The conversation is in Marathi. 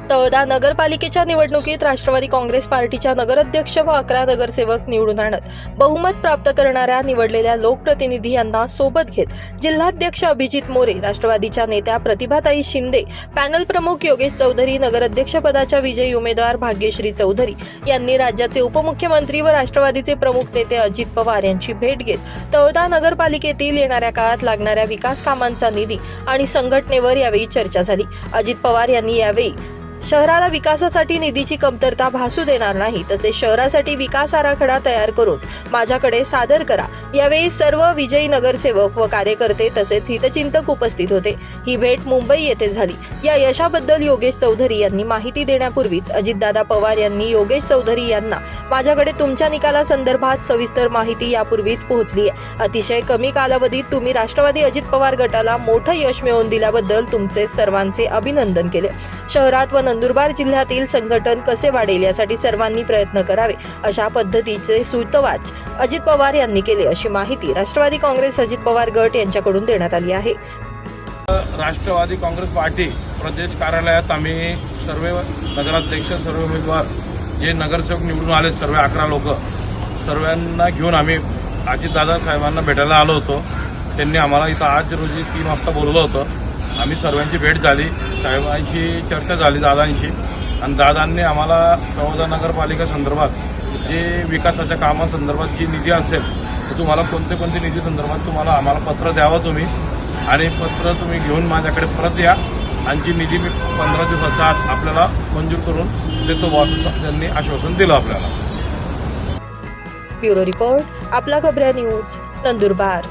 तळोदा नगरपालिकेच्या निवडणुकीत राष्ट्रवादी काँग्रेस पार्टीच्या नगराध्यक्ष व 11 नगरसेवक निवडून आणत बहुमत प्राप्त करणाऱ्या निवडलेल्या लोकप्रतिनिधी यांना सोबत घेत जिल्हाध्यक्ष अभिजित मोरे, राष्ट्रवादीच्या नेत्या प्रतिभाताई शिंदे, पॅनल प्रमुख योगेश चौधरी, नगराध्यक्षपदाच्या विजयी उमेदवार भाग्यश्री चौधरी यांनी राज्याचे उपमुख्यमंत्री व राष्ट्रवादीचे प्रमुख नेते अजित पवार यांची भेट घेत तळोदा नगरपालिकेतील येणाऱ्या काळात लागणाऱ्या विकास कामांचा निधी आणि संघटनेवर यावेळी चर्चा झाली। अजित पवार यांनी यावेळी शहराला विकासासाठी निधीची कमतरता भासू देणार नाही, तसेच शहरासाठी विकास आराखडा तयार करून माझ्याकडे सादर करा। यावेळी सर्व विजयी नगरसेवक व कार्यकर्ते तसेच हितचिंतक उपस्थित होते। ही भेट मुंबई येथे झाली। या यशाबद्दल योगेश चौधरी यांनी माहिती देण्यापूर्वीच अजितदादा पवार यांनी योगेश चौधरी यांना माझ्याकडे तुमच्या निकालासंदर्भात सविस्तर माहिती यापूर्वीच पोहोचली आहे। अतिशय कमी कालावधीत तुम्ही राष्ट्रवादी अजित पवार गटाला मोठं यश मिळवून दिल्याबद्दल तुमचे सर्वांचे अभिनंदन केले। शहरात व नंदुरबार जिल्ह्यातील संघटन कसे वाढेल यासाठी सर्वांनी प्रयत्न करावे, अशा पद्धतीचे सूतवाच अजित पवार यांनी केले, अशी माहिती राष्ट्रवादी काँग्रेस अजित पवार गट यांच्याकडून देण्यात आली आहे। राष्ट्रवादी काँग्रेस पार्टी प्रदेश कार्यालयात आम्ही सर्व नगराध्यक्ष, सर्व उमेदवार जे नगरसेवक निवडून आले, सर्व 11 लोक सर्वांना घेऊन आम्ही अजितदादा साहेबांना भेटायला आलो होतो। त्यांनी आम्हाला इथं आज रोजी 3 वाजता बोलवलं होतं। आम्ही सर्वांची भेट झाली, साहेबांशी चर्चा झाली दादांशी, आणि दादांनी आम्हाला तळोदा नगरपालिका संदर्भात जे विकासाच्या कामासंदर्भात जी निधी असेल तर तुम्हाला कोणते निधी संदर्भात तुम्हाला आम्हाला पत्र द्यावं तुम्ही, आणि पत्र तुम्ही घेऊन माझ्याकडे परत या, आणि जी निधी मी 15 दिवसाच्या आत आपल्याला मंजूर करून देतो असं त्यांनी आश्वासन दिलं आपल्याला। ब्युरो रिपोर्ट, आपला खबऱ्या न्यूज, नंदुरबार।